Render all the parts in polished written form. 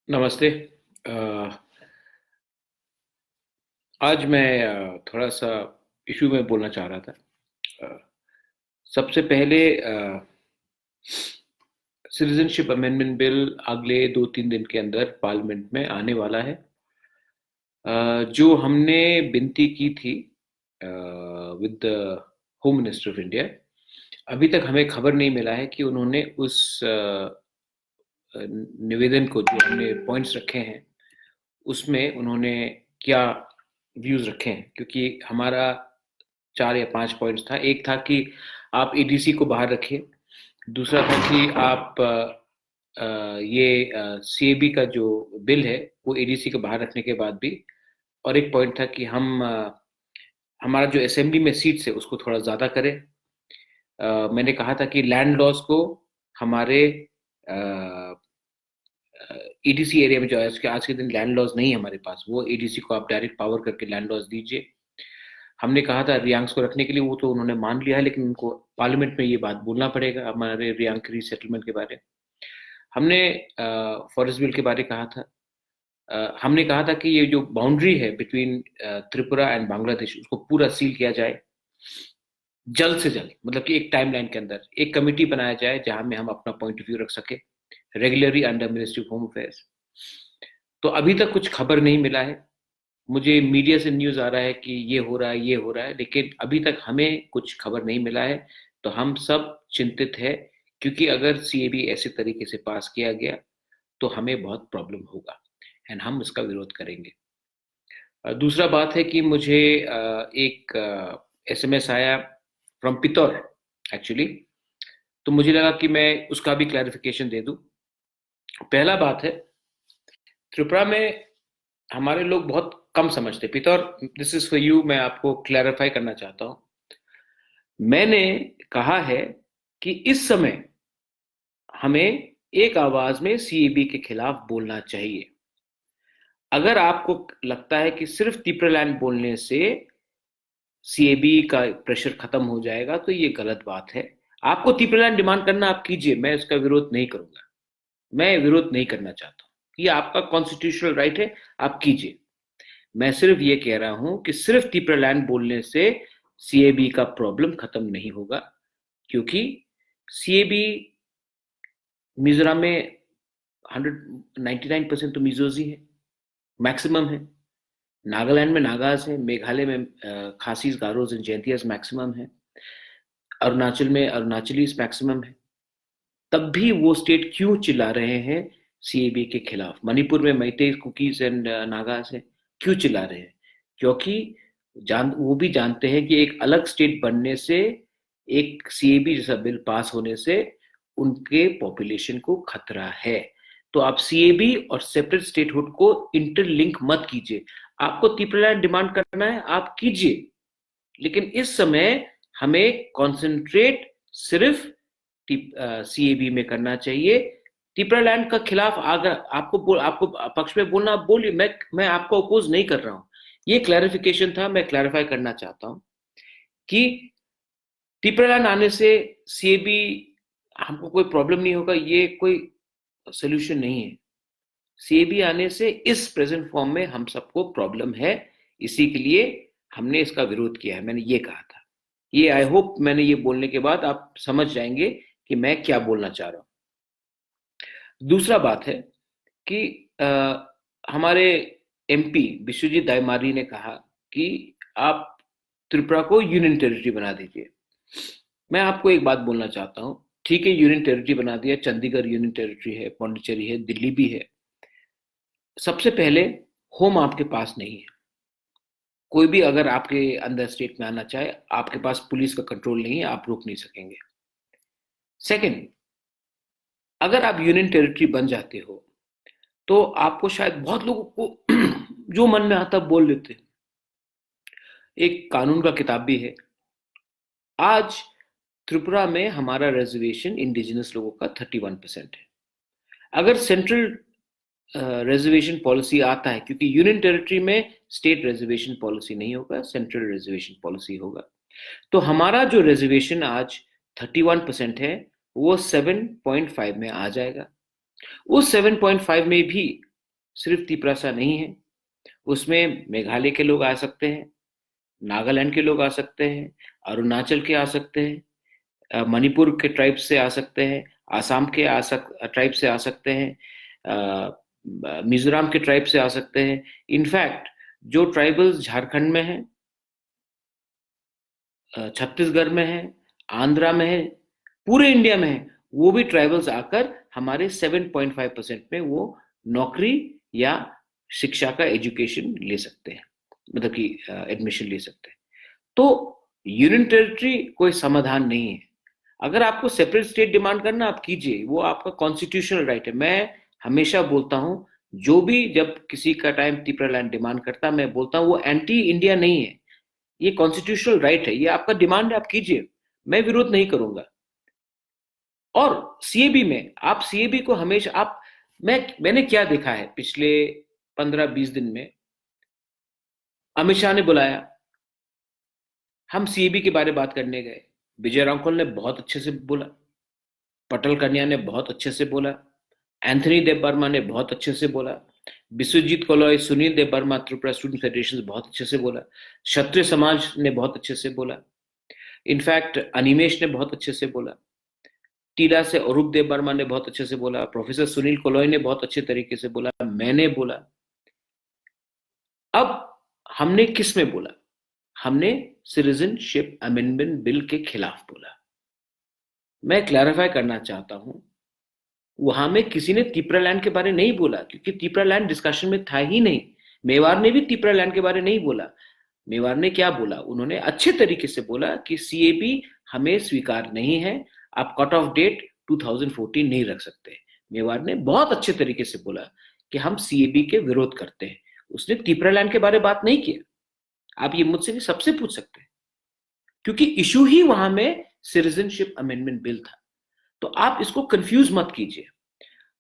नमस्ते। अ, आज मैं थोड़ा सा इशू में बोलना चाह रहा था। अ, सबसे पहले सिटीजनशिप अमेंडमेंट बिल अगले 2-3 दिन के अंदर पार्लियामेंट में आने वाला है। जो हमने विनती की थी with the home minister of India, अभी तक हमें खबर नहीं मिला है कि उन्होंने उस निवेदन को, जो हमने पॉइंट्स रखे हैं, उसमें उन्होंने क्या व्यूज रखे हैं। क्योंकि हमारा 4 या 5 पॉइंट्स था। एक था कि आप एडीसी को बाहर रखिए। दूसरा था कि आप ये सीएबी का जो बिल है वो एडीसी को बाहर रखने के बाद भी। और एक पॉइंट था कि हम हमारा जो असेंबली में सीट्स है उसको थोड़ा ज़्यादा करें। मैंने कहा था कि लैंड लॉस को हमारे ईडीसी एरिया में, जो आज के दिन लैंड लॉस नहीं है हमारे पास, वो एडीसी को आप डायरेक्ट पावर करके लैंड लॉस दीजिए। हमने कहा था रियांक्स को रखने के लिए, वो तो उन्होंने मान लिया है, लेकिन उनको पार्लियामेंट में ये बात बोलना पड़ेगा हमारे रियांक रीसेटलमेंट के बारे में। हमने फॉरेस्ट बिल के बारे कहा था। हमने कहा था कि ये जो बाउंड्री है बिटवीन त्रिपुरा एंड बांग्लादेश, उसको पूरा सील किया जाए जल्द से जल्द। मतलब कि एक टाइमलाइन के अंदर एक कमेटी बनाया जाए जहां में हम अपना पॉइंट ऑफ व्यू रख सके, regularly under ministry of home affairs. तो अभी तक कुछ खबर नहीं मिला है। मुझे मीडिया से न्यूज़ आ रहा है कि ये हो रहा है, ये हो रहा है, लेकिन अभी तक हमें कुछ खबर नहीं मिला है। तो हम सब चिंतित है, क्योंकि अगर सीएबी ऐसे तरीके से पास किया गया तो हमें बहुत प्रॉब्लम होगा एंड हम इसका विरोध करेंगे। दूसरा बात है कि मुझे एक एसएमएस आया फ्रॉम पितौर एक्चुअली। तो मुझे लगा कि मैं उसका भी क्लैरिफिकेशन दे दूं। पहला बात है, त्रिपुरा में हमारे लोग बहुत कम समझते। पितौर, दिस इज फॉर यू, मैं आपको क्लैरिफाई करना चाहता हूं। मैंने कहा है कि इस समय हमें एक आवाज में सीएबी के खिलाफ बोलना चाहिए। अगर आपको लगता है कि सिर्फ तिप्रलैंड बोलने से सीएबी का प्रेशर खत्म हो जाएगा, तो ये गलत बात है। आपको तिप्रलैंड डिमांड करना आप कीजिए, मैं इसका विरोध नहीं करूंगा। मैं विरोध नहीं करना चाहता हूं, ये आपका कॉन्स्टिट्यूशनल राइट है, आप कीजिए। मैं सिर्फ ये कह रहा हूं कि सिर्फ तिप्रलैंड बोलने से सीएबी का प्रॉब्लम खत्म नहीं होगा। क्योंकि सीएबी मिजोरम में 199% तो मिजोज ही है, मैक्सिमम है। नागालैंड में नागाज है, मेघालय में खासीज, गारोज एंड जैंतियास मैक्सिमम है, अरुणाचल में अरुणाचलीज मैक्सिमम है। तब भी वो स्टेट क्यों चिल्ला रहे हैं सीएबी के खिलाफ? मणिपुर में मैतेई, कुकीज एंड नागाज है, क्यों चिल्ला रहे हैं? क्योंकि वो भी जानते हैं कि एक अलग स्टेट बनने से, एक सीएबी जैसा बिल पास होने से उनके पॉपुलेशन को खतरा है। तो आप सीएबी और सेपरेट स्टेटहुड को इंटरलिंक मत कीजिए। आपको तिप्रलैंड डिमांड करना है, आप कीजिए, लेकिन इस समय हमें कॉन्सेंट्रेट सिर्फ सीएबी में करना चाहिए। तिप्रलैंड का खिलाफ अगर आपको पक्ष में बोलना, आप बोलिए। मैं आपको अपोज नहीं कर रहा हूं। ये क्लैरिफिकेशन था, मैं क्लैरिफाई करना चाहता हूं कि तिप्रलैंड आने से सीएबी हमको कोई प्रॉब्लम नहीं होगा, ये कोई सोल्यूशन नहीं है। सीएबी आने से इस प्रेजेंट फॉर्म में हम सबको प्रॉब्लम है, इसी के लिए हमने इसका विरोध किया है। मैंने ये कहा था। ये आई होप मैंने ये बोलने के बाद आप समझ जाएंगे कि मैं क्या बोलना चाह रहा हूं। दूसरा बात है कि हमारे एमपी विश्वजीत दाईमारी ने कहा कि आप त्रिपुरा को यूनियन टेरिटरी बना दीजिए। मैं आपको एक बात बोलना चाहता हूं। ठीक है, यूनियन टेरिटरी बना दिया, चंडीगढ़ यूनियन टेरिटरी है, पौंडीचेरी है, दिल्ली भी है। सबसे पहले होम आपके पास नहीं है। कोई भी अगर आपके अंदर स्टेट में आना चाहे, आपके पास पुलिस का कंट्रोल नहीं है, आप रोक नहीं सकेंगे। सेकंड, अगर आप यूनियन टेरिटरी बन जाते हो तो आपको शायद बहुत लोगों को जो मन में आता बोल लेते। एक कानून का किताब भी है। आज त्रिपुरा में हमारा रिजर्वेशन इंडिजिनस लोगों का 31% है। अगर सेंट्रल रिजर्वेशन पॉलिसी आता है, क्योंकि यूनियन टेरिटरी में स्टेट रिजर्वेशन पॉलिसी नहीं होगा, सेंट्रल रिजर्वेशन पॉलिसी होगा, तो हमारा जो रिजर्वेशन आज 31% है वो 7.5 में आ जाएगा। उस 7.5 में भी सिर्फ तिपरासा नहीं है, उसमें मेघालय के लोग आ सकते हैं, नागालैंड के लोग आ सकते हैं, अरुणाचल के आ सकते हैं, मणिपुर के ट्राइब से आ सकते हैं, आसाम के ट्राइब से आ सकते हैं, मिजोरम के ट्राइब से आ सकते हैं। इनफैक्ट जो ट्राइबल्स झारखंड में हैं, छत्तीसगढ़ में है, आंध्रा में है, पूरे इंडिया में है, वो भी ट्राइबल्स आकर हमारे 7.5% में वो नौकरी या शिक्षा का एजुकेशन ले सकते हैं, मतलब कि एडमिशन ले सकते हैं। तो यूनियन टेरिटरी कोई समाधान नहीं है। अगर आपको सेपरेट स्टेट डिमांड करना, आप कीजिए, वो आपका कॉन्स्टिट्यूशनल राइट है। मैं हमेशा बोलता हूं, जो भी जब किसी का टाइम त्रिपुरा लैंड डिमांड करता, मैं बोलता हूं वो एंटी इंडिया नहीं है, ये कॉन्स्टिट्यूशनल राइट है, ये आपका डिमांड है, आप कीजिए, मैं विरोध नहीं करूंगा। और सीएबी में आप सीएबी को हमेशा आप मैंने क्या देखा है पिछले 15-20 दिन में, अमित शाह ने बुलाया, हम सीएबी के बारे में बात करने गए, विजय रामखोल ने बहुत अच्छे से बोला, पटल कन्या ने बहुत अच्छे से बोला, एंथनी देव बर्मा ने बहुत अच्छे से बोला, विश्वजीत कोलॉय, सुनील देव बर्मा, त्रिपुरा स्टूडेंट फेडरेशन बहुत अच्छे से बोला, क्षत्रिय समाज ने बहुत अच्छे से बोला, इनफैक्ट अनिमेश ने बहुत अच्छे से बोला, टीला से अरूप देव बर्मा ने बहुत अच्छे से बोला, प्रोफेसर सुनील कोलॉय ने बहुत अच्छे तरीके से बोला, मैंने बोला। अब हमने किस में बोला? हमने सिटीजनशिप अमेंडमेंट बिल के खिलाफ बोला। मैं क्लैरिफाई करना चाहता हूं, वहां में किसी ने त्रिपुरा लैंड के बारे नहीं बोला, क्योंकि त्रिपुरा लैंड डिस्कशन में था ही नहीं। मेवाड़ ने भी त्रिपुरा लैंड के बारे नहीं बोला। मेवाड़ ने क्या बोला? उन्होंने अच्छे तरीके से बोला कि सीएबी हमें स्वीकार नहीं है, आप कट ऑफ डेट 2014 नहीं रख सकते। मेवाड़ ने बहुत अच्छे तरीके से बोला कि हम सीएबी के विरोध करते हैं। उसने त्रिपुरा लैंड के बारे में बात नहीं किया। आप ये मुझसे नहीं, सबसे पूछ सकते हैं, क्योंकि इशू ही वहां में सिटीजनशिप अमेंडमेंट बिल था। तो आप इसको कंफ्यूज मत कीजिए।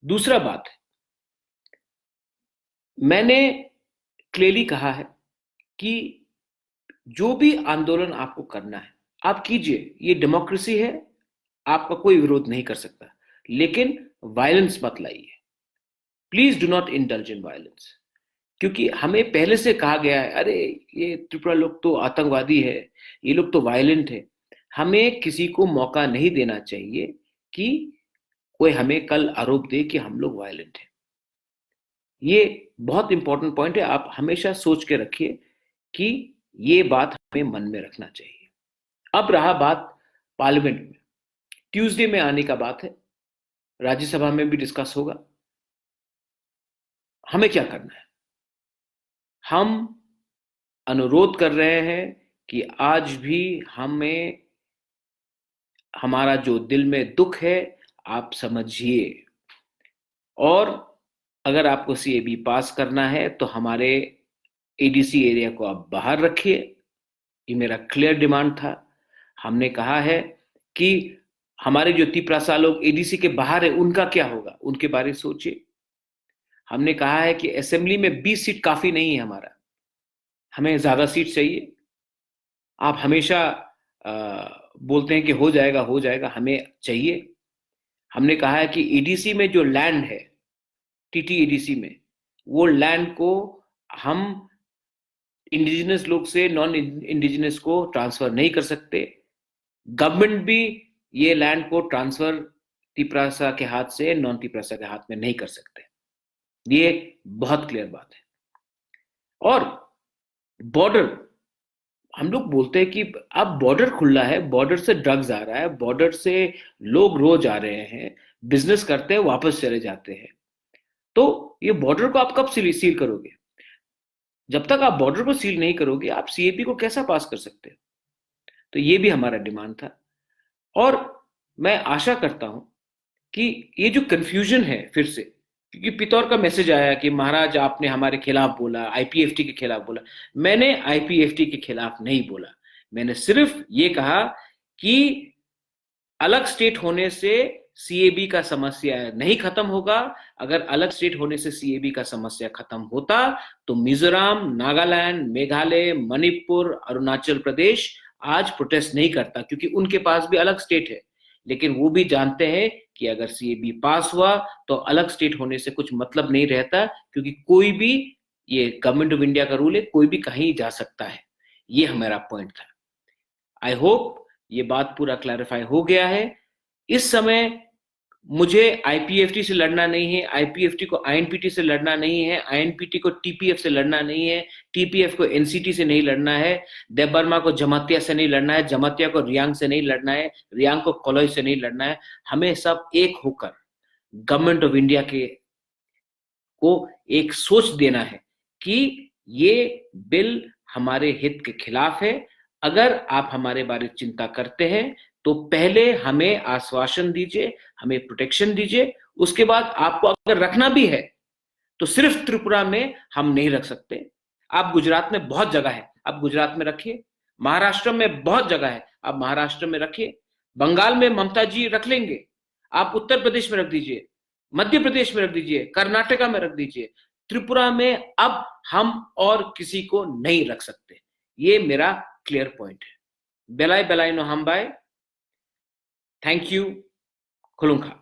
दूसरा बात है, मैंने क्लियरली कहा है कि जो भी आंदोलन आपको करना है आप कीजिए, ये डेमोक्रेसी है, आपका कोई विरोध नहीं कर सकता, लेकिन वायलेंस मत लाइए। Please do not indulge in violence, क्योंकि हमें पहले से कहा गया है, अरे ये त्रिपुरा लोग तो आतंकवादी है, ये लोग तो वायलेंट है। हमें किसी को मौका नहीं देना चाहिए कि कोई हमें कल आरोप दे कि हम लोग वायलेंट हैं। ये बहुत इंपॉर्टेंट पॉइंट है, आप हमेशा सोच के रखिए कि ये बात हमें मन में रखना चाहिए। अब रहा बात पार्लियामेंट में, ट्यूसडे में आने का बात है, राज्यसभा में भी डिस्कस होगा। हमें क्या करना है? हम अनुरोध कर रहे हैं कि आज भी हमें हमारा जो दिल में दुख है आप समझिए, और अगर आपको सीएबी पास करना है तो हमारे एडीसी एरिया को आप बाहर रखिए। ये मेरा क्लियर डिमांड था। हमने कहा है कि हमारे जो तिपरासा लोग एडीसी के बाहर है उनका क्या होगा, उनके बारे में सोचिए। हमने कहा है कि असेंबली में 20 सीट काफी नहीं है हमारा, हमें ज्यादा सीट चाहिए। आप हमेशा बोलते हैं कि हो जाएगा हो जाएगा, हमें चाहिए। हमने कहा है कि ईडीसी में जो लैंड है, टीटी ईडीसी में, वो लैंड को हम इंडिजिनस लोग से नॉन इंडिजिनस को ट्रांसफर नहीं कर सकते। गवर्नमेंट भी ये लैंड को ट्रांसफर तिपरासा के हाथ से नॉन तिपरासा के हाथ में नहीं कर सकते। ये बहुत क्लियर बात है। और बॉर्डर, हम लोग बोलते हैं कि अब बॉर्डर खुला है, बॉर्डर से ड्रग्स आ रहा है, बॉर्डर से लोग रोज आ रहे हैं, बिजनेस करते हैं, वापस चले जाते हैं। तो ये बॉर्डर को आप कब सील करोगे? जब तक आप बॉर्डर को सील नहीं करोगे आप सीएपी को कैसा पास कर सकते हो? तो ये भी हमारा डिमांड था। और मैं आशा करता हूं कि ये जो कंफ्यूजन है फिर से, क्योंकि पितौर का मैसेज आया कि महाराज आपने हमारे खिलाफ बोला, आईपीएफटी के खिलाफ बोला। मैंने आईपीएफटी के खिलाफ नहीं बोला, मैंने सिर्फ ये कहा कि अलग स्टेट होने से सीएबी का समस्या नहीं खत्म होगा। अगर अलग स्टेट होने से सीएबी का समस्या खत्म होता तो मिजोरम, नागालैंड, मेघालय, मणिपुर, अरुणाचल प्रदेश आज प्रोटेस्ट नहीं करता, क्योंकि उनके पास भी अलग स्टेट है। लेकिन वो भी जानते हैं कि अगर सीएबी पास हुआ तो अलग स्टेट होने से कुछ मतलब नहीं रहता, क्योंकि कोई भी, ये गवर्नमेंट ऑफ इंडिया का रूल है, कोई भी कहीं जा सकता है। ये हमारा पॉइंट था। आई होप ये बात पूरा क्लैरिफाई हो गया है। इस समय मुझे आईपीएफटी से लड़ना नहीं है, आईपीएफटी को आईएनपीटी से लड़ना नहीं है, आईएनपीटी को टीपीएफ से लड़ना नहीं है, टीपीएफ को एनसीटी से नहीं लड़ना है, देबबर्मा को जमातिया से नहीं लड़ना है, जमातिया को रियांग से नहीं लड़ना है, रियांग को कॉलेज से नहीं लड़ना है। हमें सब एक होकर गवर्नमेंट ऑफ इंडिया के को एक सोच देना है कि ये बिल हमारे हित के खिलाफ है। अगर आप हमारे बारे में चिंता करते हैं तो पहले हमें आश्वासन दीजिए, हमें प्रोटेक्शन दीजिए। उसके बाद आपको अगर रखना भी है तो सिर्फ त्रिपुरा में हम नहीं रख सकते। आप गुजरात में बहुत जगह है, आप गुजरात में रखिए। महाराष्ट्र में बहुत जगह है, आप महाराष्ट्र में रखिए। बंगाल में ममता जी रख लेंगे, आप उत्तर प्रदेश में रख दीजिए, मध्य प्रदेश में रख दीजिए, कर्नाटका में रख दीजिए। त्रिपुरा में अब हम और किसी को नहीं रख सकते। ये मेरा क्लियर पॉइंट है। बेलाई बेलाई नो हम बाय। Thank you. खुलुंखा।